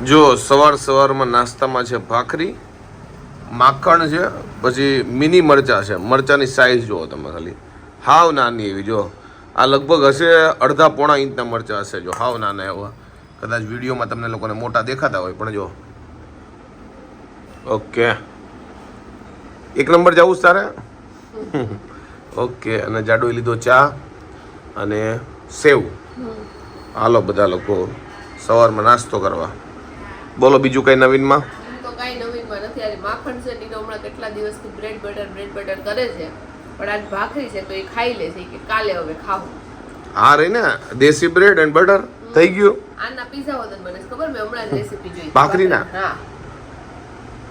જો સવારમાં નાસ્તામાં છે ભાખરી, માખણ છે, પછી મિની મરચા છે. મરચાની સાઈઝ જુઓ તમે ખાલી, હાવ નાની એવી. જો આ લગભગ હશે 1.5-પોણા ઇંચના મરચા હશે. જો હાવ નાના એવા, કદાચ વિડીયોમાં તમને લોકોને મોટા દેખાતા હોય પણ જો. ઓકે, 1 નંબર જવું છે તારે? ઓકે. અને જાડો લીધો ચા અને સેવ. હાલો બધા લોકો સવારમાં નાસ્તો કરવા. બોલો બીજું કઈ નવીનમાં? તો કઈ નવીનમાં નથી. આજે માખણ છે નીનો હમણાં કેટલા દિવસથી બ્રેડ બટર કરે છે, પણ આજ ભાખરી છે તો એ ખાઈ લે છે કે કાલે હવે ખાવું. હા રે ને, દેશી બ્રેડ એન્ડ બટર થઈ ગયું. આના પીઝા વગર બને ખબર, મેં હમણાં જ રેસીપી જોઈ ભાખરીના. હા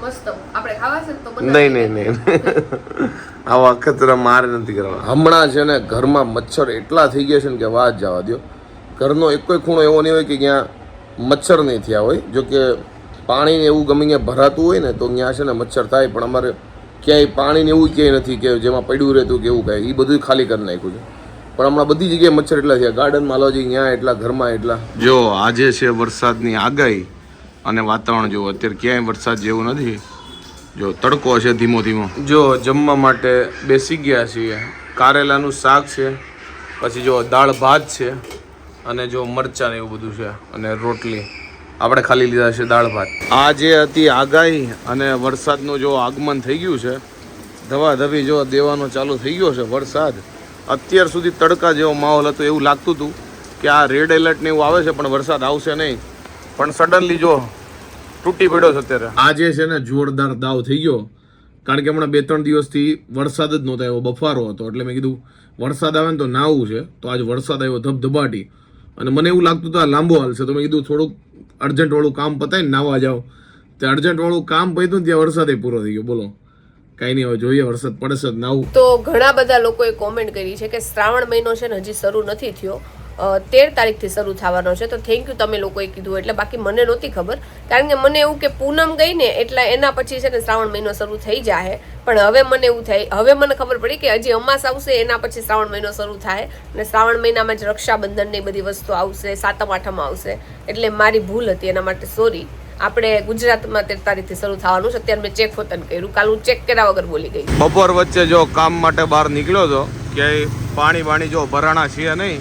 મસ્ત. આપણે ખાવા છે તો નહીં આવા અખતરા મારે નથી કરવા. હમણાં છે ને ઘરમાં મચ્છર એટલા થઈ ગયા છે ને કે વાત જવા દો. ઘરનો એક કોઈ ખૂણો એવો નહીં હોય કે ત્યાં મચ્છર નહીં થયા હોય. જો કે પાણી એવું ગમે ત્યાં ભરાતું હોય ને તો ત્યાં છે ને મચ્છર થાય, પણ અમારે ક્યાંય પાણીને એવું ક્યાંય નથી કે જેમાં પડ્યું રહેતું કે એવું કાંઈ. એ બધું ખાલી કરી નાખ્યું છે. પણ હમણાં બધી જગ્યાએ મચ્છર એટલા થયા. ગાર્ડનમાં લો જઈએ ત્યાં એટલા, ઘરમાં એટલા. જો આજે છે વરસાદની આગાહી અને વાતાવરણ જો અત્યારે ક્યાંય વરસાદ જેવું નથી. જો તડકો છે ધીમો ધીમો. જો જમવા માટે બેસી ગયા છીએ. કારેલાનું શાક છે, પછી જો દાળ ભાત છે, અને જો મરચાં ને એવું બધું છે, અને રોટલી. આપણે ખાલી લીધા છે દાળ ભાત. આ જે હતી આગાહી અને વરસાદનું જો આગમન થઈ ગયું છે, ધવાધવી જો દેવાનો ચાલુ થઈ ગયો છે વરસાદ. અત્યાર સુધી તડકા જેવો માહોલ હતો, એવું લાગતું હતું કે આ રેડ એલર્ટ ને એવું આવે છે પણ વરસાદ આવશે નહીં. પણ સડનલી જો તૂટી પડ્યો છે અત્યારે. આજે છે ને જોરદાર દાવ થઈ ગયો, કારણ કે હમણાં 2-3 દિવસથી વરસાદ જ નહોતો આવ્યો, બફારો હતો. એટલે મેં કીધું વરસાદ આવે ને તો નાવું છે. તો આજે વરસાદ આવ્યો ધબધબાટી, અને મને એવું લાગતું હતું આ લાંબો હાલશે. તો મેં કીધું થોડુંક અર્જન્ટવાળું કામ પતાવીને નાવા જાઓ. તે અર્જન્ટવાળું કામ પત્યું ત્યાં વરસાદ પૂરો થઈ ગયો. બોલો કાંઈ નહીં, હવે જોઈએ વરસાદ પડશે જ નાવું. તો ઘણા બધા લોકોએ કોમેન્ટ કરી છે કે શ્રાવણ મહિનો છે ને હજી શરૂ નથી થયો, 13 તારીખથી શરૂ થવાનો છે. તો થેન્ક યુ તમે લોકોએ કીધું એટલે, બાકી મને નહોતી ખબર. કારણ કે મને એવું કે પૂનમ ગઈ ને એટલે એના પછી છે ને શ્રાવણ મહિનો શરૂ થઈ જાય. પણ હવે મને એવું થાય, હવે મને ખબર પડી કે હજી અમાસ આવશે એના પછી શ્રાવણ મહિનો શરૂ થાય. અને શ્રાવણ મહિનામાં જ રક્ષાબંધન ને બધી વસ્તુ આવશે, સાતમ આઠમ આવશે. એટલે મારી ભૂલ હતી, એના માટે સોરી. આપણે ગુજરાતમાં 13 તારીખથી શરૂ થવાનું છે. અત્યારે મેં ચેક હોતન કર્યું, કાલ હું ચેક કર્યા વગર બોલી ગઈ. બપોર વચ્ચે જો કામ માટે બહાર નીકળ્યો હતો, ક્યાંય પાણી જો ભરાણા છે નહીં.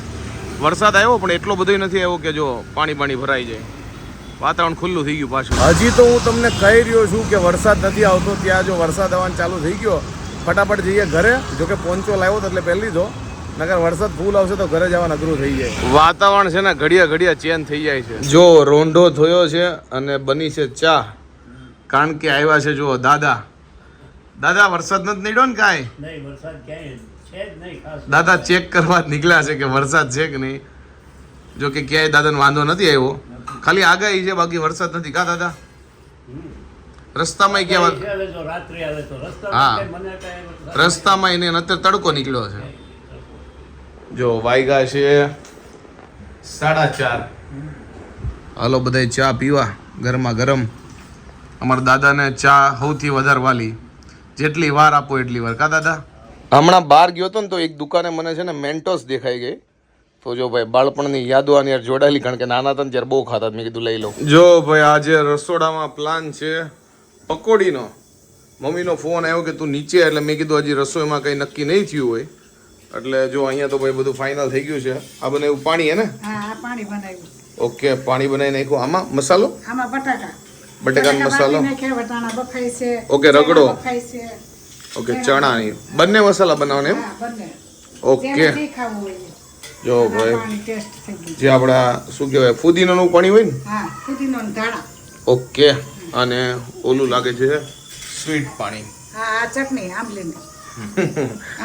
વરસાદ આવ્યો પણ એટલો બધો નથી આવ્યો કે જો પાણી ભરાઈ જાય. વાતાવરણ ખુલ્લું થઈ ગયું પાછું. હજી તો હું તમને કહી રહ્યો છું કે વરસાદ નથી આવતો. ત્યાં જો વરસાદ આવવાનું ચાલુ થઈ ગયો, ફટાફટ જઈએ ઘરે. જો કે પોંચો લાવ્યો તો એટલે પહેલી દો, નકર વરસાદ ફૂલ આવશે તો ઘરે જવાનું અઘરું થઈ જાય. વાતાવરણ છે ને ઘડિયા ચેન્જ થઈ જાય છે. જો રોંઢો થયો છે અને બની છે ચા, કારણ કે આવ્યા છે જો દાદા વરસાદ નથી નીકળ્યો ને કાંઈ? નહીં, વરસાદ ક્યાંય છે જ નહીં. દાદા ચેક કરવા જ નીકળ્યા છે કે વરસાદ છે કે નહીં. જો કે ક્યાંય દાદાને વાંધો નથી આવ્યો, ખાલી આગાહી છે, બાકી વરસાદ નથી. કા દાદા રસ્તામાં ક્યાં? હા, રસ્તામાં એને અત્યારે તડકો નીકળ્યો છે. જો વાયગા છે 4:30. હાલો બધા ચા પીવા ગરમા ગરમ. અમારા દાદાને ચા સૌથી વધારે વાલી, જેટલી વાર આપો એટલી વાર. કા દાદા? હમણાં બહાર ગયો હતો ને તો એક દુકાને મને છે ને મેન્ટોસ દેખાઈ ગઈ. તો જો ભાઈ બાળપણની યાદો આની યાર જોડાયેલી, કારણ કે નાના હતા ને ત્યારે બહુ ખાતા. મેં કીધું લઈ લો. જો ભાઈ આજે રસોડામાં પ્લાન છે પકોડીનો. મમ્મીનો ફોન આવ્યો કે તું નીચે, એટલે મેં કીધું હજી રસોઈમાં કંઈ નક્કી નહીં થયું હોય. એટલે જો અહીંયા તો ભાઈ બધું ફાઇનલ થઈ ગયું છે. આ બનાવ્યું પાણી હે ને? હા, પાણી બનાવ્યું. ઓકે, પાણી બનાવી નાખ્યું. આમાં મસાલો? આમાં બટેકાનો મસાલો. વટાણા બફાઈ છે. ઓકે, રગડો. બફાઈ છે. ઓકે, ચણાની બંને મસાલા બનાવવાના એમ? હા, બંને. ઓકે. જેનાથી ખાવું હોય. જો ભાઈ પાણી ટેસ્ટ થઈ ગયું. જે આપણા શું કહેવાય ફુદીનાનું પાણી હોય ને? હા, ફુદીનો ને ધાણા. ઓકે. અને ઓલું લાગે છે સ્વીટ પાણી. હા, આ ચટણી આંબલીની.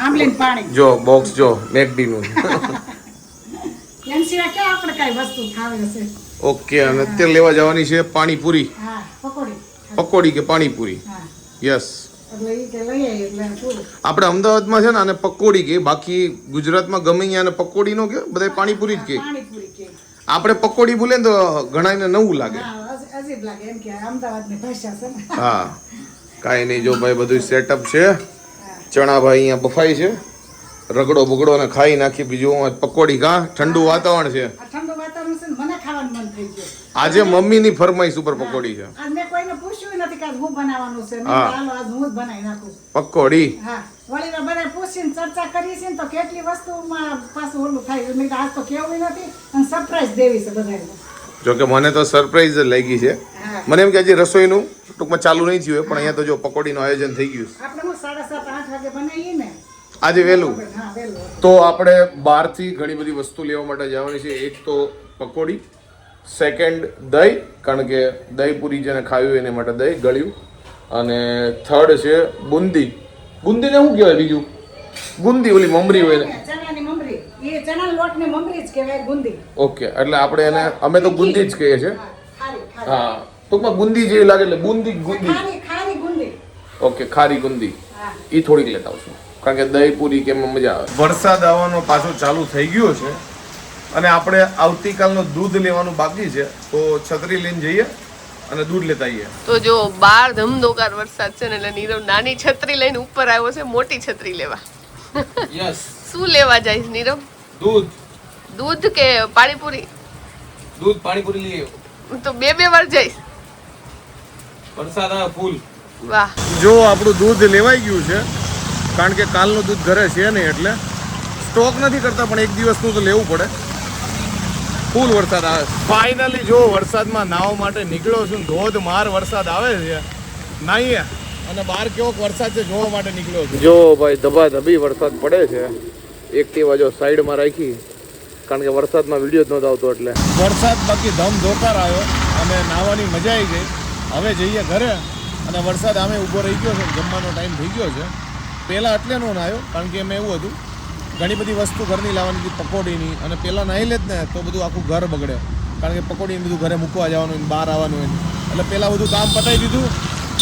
આંબલીનું પાણી. જો બોક્સ જો મેકડીનું. એમ સિવાય ક્યાં આપણે કઈ વસ્તુ ખાવે છે. ઓકે. અને અત્યારે લેવા જવાની છે પાણીપુરી. હા, પકોડી. પકોડી કે પાણીપુરી? હા, યસ. એટલે ઈ કે લઈ આવી એટલે પૂરું. આપણે અમદાવાદમાં છે ને આને પકોડી કે, બાકી ગુજરાતમાં ગમે ત્યાં પકોડી નો કે, બધા પાણીપુરી જ કે. પાણીપુરી કે. આપણે પકોડી બોલે ને તો ઘણાને નવું લાગે. હા, અજીબ લાગે એમ કે અમદાવાદની ભાષા છે ને. હા, કાંઈ નહીં. જો ભાઈ બધું સેટઅપ છે. ચણા ભાઈ અહીંયા બફાઈ છે, રગડો બગડો ને ખાઈ નાખી. બીજું પકોડી. કા ઠંડુ વાતાવરણ છે. આ ઠંડુ વાતાવરણ છે ને, મને ખાવાનું મન થઈ ગયું. આજે મમ્મીની ફરમાઈશ ઉપર પકોડી છે. આજ મેં કોઈને પૂછ્યું નથી કે આજ હું બનાવવાનું છે. મેં હા. કીધું હાલો આજ હું જ બનાવી નાખું. પકોડી. હા વળી બધા પૂછીને ચર્ચા કરી છે ને તો કેટલી વસ્તુમાં પાછું ઓલું થાય. મેં કીધું આજ તો કેવું નથી અને સરપ્રાઈઝ દેવી છે બધાને. જો કે મને તો સરપ્રાઈઝ જ લાગી છે. હા. મને એમ કે હજી રસોઈનું ટૂંકમાં ચાલુ નહીં થયું હોય, પણ અહીંયા તો જો પકોડીનું આયોજન થઈ ગયું છે. આપણે હું 7:30 8 વાગે બનાવીએ ને. આજે વહેલું. હા વહેલું. તો આપણે બહારથી ઘણી બધી વસ્તુ લેવા માટે જવાની છે. એક તો પકોડી, સેકન્ડ દહીં, કારણ કે દહીં પૂરી જેને ખાવી હોય એના માટે દહીં ગળ્યું, અને થર્ડ છે બુંદી. બુંદીને શું કહેવાય બીજું? બુંદી ઓલી મમરી હોય ને. ચણાની મમરી. એ ચણાના લોટની મમરી જ કહેવાય ગુંદી. ઓકે, એટલે આપણે એને અમે તો બુંદી જ કહીએ છીએ. ખારી ખારી. હા, ટૂંકમાં બુંદી જેવી લાગે એટલે બુંદી ગુંદી. ખારી ખારી ગુંદી. ઓકે, ખારી ગુંદી. હા. એ થોડીક લેતા આવશું, કારણ કે દહીં પૂરી કે એમાં મજા આવે. વરસાદ આવવાનો પાછો ચાલુ થઈ ગયો છે અને આપણે આવતીકાલનું દૂધ લેવાનું બાકી છે, તો છત્રી લઈને જઈએ અને દૂધ લેતા આવીએ. તો જો બાર ધમધોકાર વરસાદ છે ને એટલે નીરવ નાની છત્રી લઈને ઉપર આવ્યો છે મોટી છત્રી લેવા. યસ, શું લેવા જાય નીરવ? દૂધ. દૂધ કે પાણીપુરી? દૂધ પાણીપુરી લઈએ. તો બે વાર જઈશ. વરસાદ આવે ફૂલ. વાહ. જો આપણું દૂધ લેવાઈ ગયું છે, કારણ કે કાલનું દૂધ ઘરે છે નહીં એટલે સ્ટોક નથી કરતા, પણ એક દિવસનું તો લેવું પડે. ફૂલ વરસાદ આવે. ફાઇનલી જો વરસાદમાં નાહવા માટે નીકળ્યો છું. ધોધમાર વરસાદ આવે છે. નાહીએ અને બહાર કેવો વરસાદ છે જોવા માટે નીકળ્યો છું. જો ભાઈ ધબાધબી વરસાદ પડે છે. એક્ટિવા જો સાઈડમાં રાખી, કારણ કે વરસાદમાં વિડીયો જ નહોતો આવતો એટલે. વરસાદ બાકી ધમધોકાર આવ્યો અને નાહવાની મજા આવી ગઈ. હવે જઈએ ઘરે અને વરસાદ આમે ઊભો રહી ગયો છે. જમવાનો ટાઈમ થઈ ગયો છે. પહેલાં એટલે નો નાહ્યો, કારણ કે એમાં એવું હતું ઘણી બધી વસ્તુ ઘરની લાવવાની હતી, પકોડીની, અને પહેલાં નાહી લે જ ને તો બધું આખું ઘર બગડે, કારણ કે પકોડીને બધું ઘરે મૂકવા જવાનું હોય, બહાર આવવાનું હોય, એટલે પહેલાં બધું કામ પતાવી દીધું.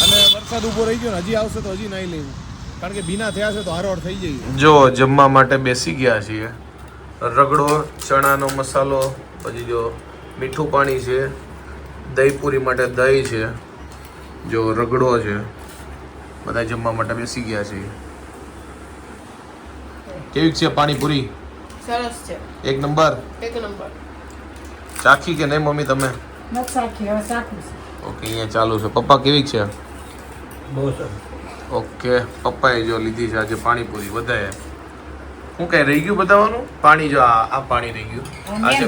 અને વરસાદ ઊભો રહી ગયો ને હજી આવશે તો હજી નાહી લેવું, કારણ કે ભીના થયા છે તો હારોડ થઈ જઈએ. જો જમવા માટે બેસી ગયા છીએ. રગડો, ચણાનો મસાલો, પછી જો મીઠું પાણી છે, દહીં પૂરી માટે દહીં છે, જો રગડો છે, બધા જમવા માટે બેસી ગયા છીએ. કેવી છે પાણીપુરી? સરસ છે. એક નંબર. એક નંબર. ચાખી કે નહીં મમ્મી તમે? નથી સાખી હવે સાખું છે. ઓકે, અહીંયા ચાલુ છે. પપ્પા કેવી છે? બહુ સરસ. ઓકે, પપ્પાએ જો લીધી છે આજે પાણીપુરી બધાએ. હું કઈ રહી ગયું બતાવવાનું? પાણી જો આ પાણી રહી ગયું, આ છે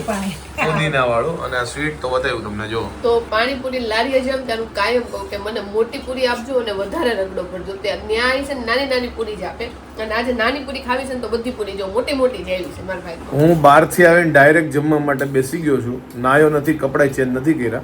પુદીના વાળું, અને આ સ્વીટ તો બતાવ્યું તમને. જો તો પાણીપુરી લારીએ જેમ ત્યાંનું કાયમ કહું કે મને મોટી પૂરી આપજો અને વધારે રગડો ભરજો. ત્યાં ન્યાય છે ને નાની નાની પૂરી જ આપે, અને આજે નાની પૂરી ખાવી છે ને તો બધી પૂરી જો મોટી મોટી જ આવી છે મારા ભાઈ. હું બહારથી આવીને ડાયરેક્ટ જમવા માટે બેસી ગયો છું. નાયો નથી, કપડાં ચેન્જ નથી કર્યા,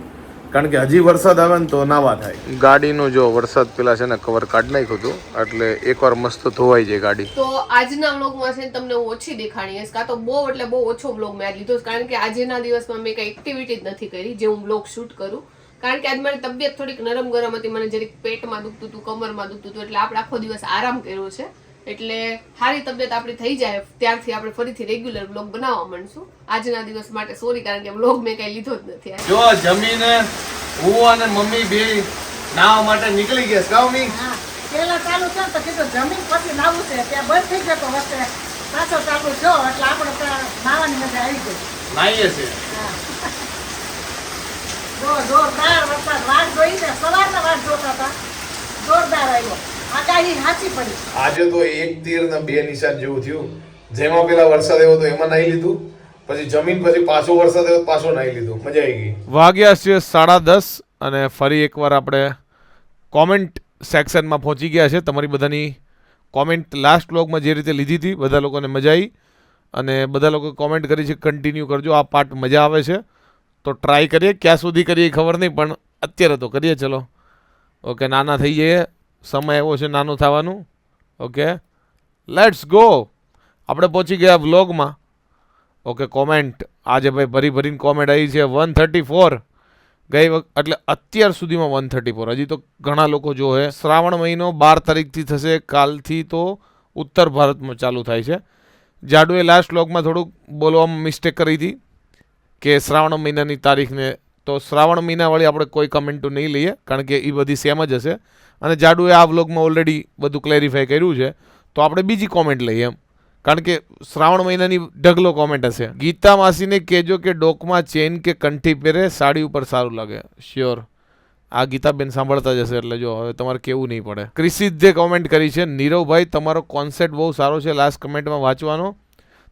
કારણ કે હજી વરસાદ આવે ને તો નાવા થાય. ગાડીનું જો વરસાદ પેલા છે ને કવર કાઢી નાખ્યું હતું, એટલે એકવાર મસ્ત ધોવાઈ જાય ગાડી. તો આજના વ્લોગમાં છે ને તમને હું ઓછી દેખાણી હશે, કાં તો બહુ એટલે બહુ ઓછો વ્લોગ મેં આજ લીધો છે, કારણ કે આજના દિવસમાં મેં કઈ એક્ટિવિટી જ નથી કરી જે હું વ્લોગ શૂટ કરું, કારણ કે આજ મારી તબિયત થોડીક નરમ ગરમ હતી. મને જરીક પેટમાં દુખતું હતું, કમરમાં દુખતું હતું, એટલે આપણે આખો દિવસ આરામ કર્યો છે. એટલે સારી તબિયત આપણી થઈ જાય ત્યારથી આપણે ફરીથી રેગ્યુલર વ્લોગ બનાવવા માંડશું. આજના દિવસ માટે સોરી, કારણ કે વ્લોગ મેં કઈ લીધો જ નથી. જો જમીને હું અને મમ્મી બે નાવા માટે નીકળી ગયા. કાવ મી હા પેલા ચાલુ છે તો કીધું જમીન પછી નાવું છે, ત્યાં બંધ થઈ ગયો વચ્ચે પાછો ચાલુ થયો એટલે આપણે ત્યાં નાવાની મજા આવી ગઈ. નાઈએ છે. જોરદાર વરસાદ વાટ જોઈ ને સવારના વાટ જોતા હતા, જોરદાર આવ્યો. આગાહી સાચી પડી. આજે તો એક તીર ને બે નિશાન જેવું થયું. જેમાં પેલા વરસાદ આવ્યો તો એમાં નાહી લીધું, પછી જમીન પછી પાછો વરસાદ આવ્યો પાછો નાહી લીધું. મજા આવી ગઈ. વાગ્યા છે 10:30 અને ફરી એકવાર આપણે કોમેન્ટ સેક્શનમાં પહોંચી ગયા છે. તમારી બધાની કોમેન્ટ લાસ્ટ વ્લોગમાં જે રીતે લીધી હતી બધા લોકોને મજા આવી, અને બધા લોકોએ કોમેન્ટ કરી છે કન્ટિન્યુ કરજો, આ પાર્ટ મજા આવે છે તો ટ્રાય કરીએ. ક્યાં સુધી કરીએ ખબર નહીં, પણ અત્યારે તો કરીએ. ચલો ઓકે, નાના થઈ જઈએ, સમય એવો છે નાનું થવાનું. Okay let's go. આપણે પહોંચી ગયા વ્લોગમાં. ઓકે, કોમેન્ટ આજે ભાઈ ભરીને કોમેન્ટ આવી છે 134 ગઈ વખત, એટલે અત્યાર સુધીમાં 134. હજી તો ઘણા લોકો જોવે. શ્રાવણ મહિનો 12 તારીખથી થશે, કાલથી તો ઉત્તર ભારતમાં ચાલુ થાય છે. જાડુએ લાસ્ટ વ્લોગમાં થોડુંક બોલવામાં મિસ્ટેક કરી હતી કે શ્રાવણ મહિનાની તારીખને, તો શ્રાવણ મહિનાવાળી આપણે કોઈ કમેન્ટો નહીં લઈએ, કારણ કે એ બધી સેમ જ હશે. અને જાડુએ આ વ્લોગમાં ઓલરેડી બધું ક્લેરિફાય કર્યું છે, તો આપણે બીજી કોમેન્ટ લઈએ એમ કારણ કે શ્રાવણ મહિનાની ઢગલો કોમેન્ટ હશે. ગીતા માસીને કહેજો કે ડોકમાં ચેન કે કંઠી પહેરે, સાડી ઉપર સારું લાગે. શ્યોર, આ ગીતાબેન સાંભળતા જશે એટલે જો હવે તમારે કેવું નહીં પડે. ક્રિસિદ્ધે કોમેન્ટ કરી છે, નીરવભાઈ તમારો કોન્સેપ્ટ બહુ સારો છે, લાસ્ટ કમેન્ટમાં વાંચવાનો.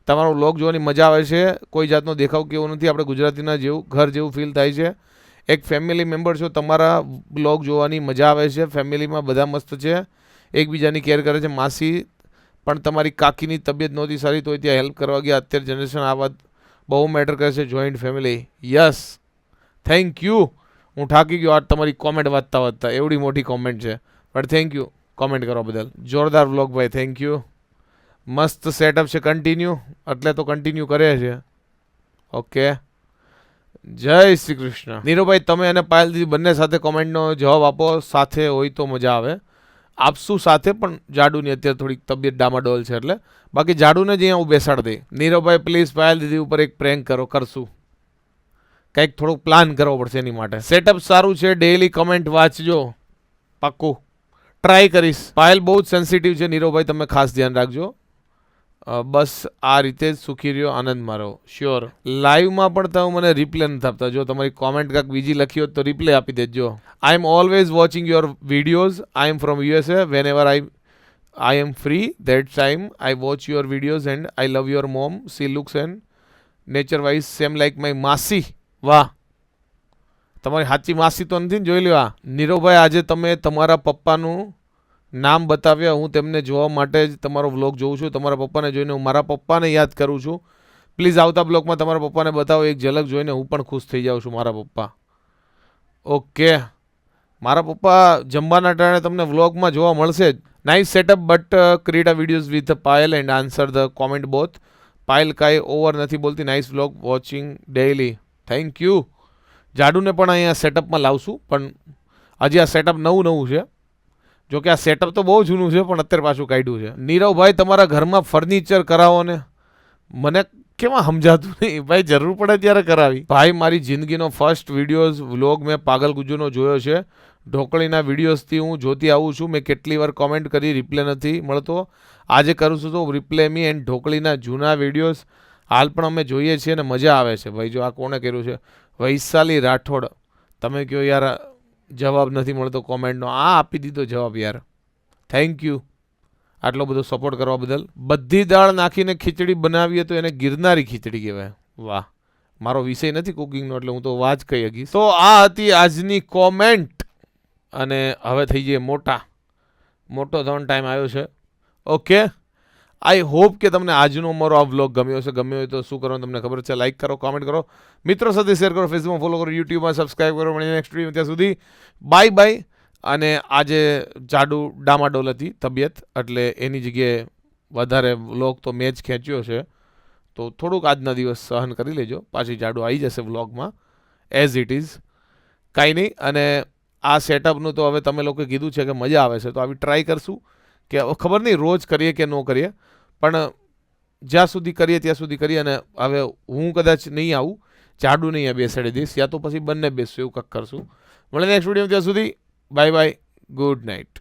તમારો વ્લોગ જોવાની મજા આવે છે, કોઈ જાતનો દેખાવ કેવો નથી, આપણે ગુજરાતીના જેવું ઘર જેવું ફીલ થાય છે. એક ફેમિલી મેમ્બર છો, તમારા વ્લોગ જોવાની મજા આવે છે. ફેમિલીમાં બધા મસ્ત છે, એકબીજાની કેર કરે છે. માસી પણ તમારી કાકીની તબિયત નહોતી સારી તો ત્યાં હેલ્પ કરવા ગયા. અત્યારે જનરેશન આ વાત બહુ મેટર કરે છે, joint family. Yes, thank you. હું થાકી ગયો આજ તમારી કોમેન્ટ વાંચતા વાંચતા, એવડી મોટી કોમેન્ટ છે, બટ થેન્ક યુ કોમેન્ટ કરવા બદલ. જોરદાર વ્લોગ ભાઈ, થેન્ક યુ. મસ્ત સેટઅપ છે, કન્ટિન્યુ એટલે તો કન્ટિન્યુ કરે છે. ઓકે, જય શ્રી કૃષ્ણ. નીરુભાઈ તમે અને પાયલ દીદી બંને સાથે કોમેન્ટનો જવાબ આપો, સાથે હોય તો મજા આવે. આપશું સાથે, પણ જાડુની અત્યારે થોડીક તબિયત ડામાડોલ છે એટલે, બાકી જાડુને જ અહીંયા હું બેસાડ દઈ. નીરવભાઈ પ્લીઝ પાયલ દીદી ઉપર એક પ્રેન્ક કરો. કરશું, કંઈક થોડુંક પ્લાન કરવો પડશે એની માટે. સેટઅપ સારું છે, ડેઈલી કમેન્ટ વાંચજો, પાક્કું ટ્રાય કરીશ. પાયલ બહુ જ સેન્સિટિવ છે નીરવભાઈ, તમે ખાસ ધ્યાન રાખજો. બસ આ રીતે જ સુખી રહ્યો, આનંદમાં રહો. શ્યોર. લાઈવમાં પણ તમે મને રિપ્લે નથી આપતા. જો તમારી કોમેન્ટ કાંઈક બીજી લખી હોત તો રિપ્લે આપી દેજો. I am always watching your videos. I am from USA. Whenever I am free that time I watch your videos and I love your mom. She looks and nature wise same like my માસી. વાહ, તમારી સાચી માસી તો નથી ને, જોઈ લો. આ નીરવભાઈ આજે તમે તમારા પપ્પાનું નામ બતાવ્યા. હું તેમને જોવા માટે જ તમારો વ્લોગ જોઉં છું. તમારા પપ્પાને જોઈને હું મારા પપ્પાને યાદ કરું છું. પ્લીઝ આવતા બ્લોગમાં તમારા પપ્પાને બતાવો, એક ઝલક જોઈને હું પણ ખુશ થઈ જાઉં છું. મારા પપ્પા ઓકે, મારા પપ્પા જમવાના ટાણે તમને વ્લોગમાં જોવા મળશે જ. Nice setup but create a videos with Payal and answer the comment both. Payal કાંઈ ઓવર નથી બોલતી. Nice vlog watching daily. Thank you. જાડુને પણ અહીંયા સેટઅપમાં લાવશું, પણ હજી આ સેટઅપ નવું છે. જો કે આ સેટઅપ તો બહુ જૂનું છે, પણ અત્યારે પાછું કાઢ્યું છે. નીરવભાઈ તમારા ઘરમાં ફર્નિચર કરાવો ને, મને કેમાં સમજાતું નહીં ભાઈ, જરૂર પડે ત્યારે કરાવી. ભાઈ મારી જિંદગીનો ફર્સ્ટ વિડીયોઝ વ્લોગ મેં પાગલ ગુજ્જુનો જોયો છે. ઢોકળીના વિડીયોઝથી હું જોતી આવું છું. મેં કેટલી વાર કોમેન્ટ કરી, રિપ્લે નથી મળતો. આજે કરું છું તો રિપ્લે મી એન્ડ ઢોકળીના જૂના વિડીયોઝ હાલ પણ અમે જોઈએ છીએ અને મજા આવે છે. ભાઈ જો આ કોણે કર્યું છે, વૈશાલી રાઠોડ. તમે કહો યાર જવાબ નથી મળતો કોમેન્ટનો, આ આપી દીધો જવાબ યાર. થેન્ક યુ આટલો બધો સપોર્ટ કરવા બદલ. બધી દાળ નાખીને ખીચડી બનાવીએ તો એને ગિરનારી ખીચડી કહેવાય. વાહ, મારો વિષય નથી કુકિંગનો એટલે હું તો વાજ કહી શકીશ. તો આ હતી આજની કોમેન્ટ, અને હવે થઈ જઈએ મોટો થવાનો ટાઈમ આવ્યો છે. ઓકે, આઈ હોપ કે તમને આજનો અમારો આ વ્લોગ ગમ્યો હશે. ગમ્યો હોય તો શું કરવાનું તમને ખબર છે, લાઇક કરો, કોમેન્ટ કરો, મિત્રો સાથે શેર કરો, ફેસબુકમાં ફોલો કરો, યુટ્યુબમાં સબસ્ક્રાઈબ કરો. મળીને નેક્સ્ટ વિડીયો. ત્યાં સુધી બાય બાય. અને આજે જાડુ ડામાડોલ હતી તબિયત, એટલે એની જગ્યાએ વધારે વ્લોગ તો મેં જ ખેંચ્યો છે, તો થોડુંક આજના દિવસ સહન કરી લેજો. પાછી જાડુ આવી જશે વ્લોગમાં એઝ ઇટ ઇઝ, કાંઈ નહીં. અને આ સેટઅપનું તો હવે તમે લોકોએ કીધું છે કે મજા આવે છે, તો આવી ટ્રાય કરશું. કે ખબર નહીં રોજ કરીએ કે ન કરીએ, પણ જ્યાં સુધી કરીએ ત્યાં સુધી કરીએ. અને હવે હું કદાચ નહીં આવું, જાડુ નહીં બેસાડી દઈશ, યા તો પછી બંને બેસશું, એવું કંઈક કરશું. મળે નેક્સ્ટ વિડીયો. ત્યાં સુધી બાય બાય, ગુડ નાઇટ.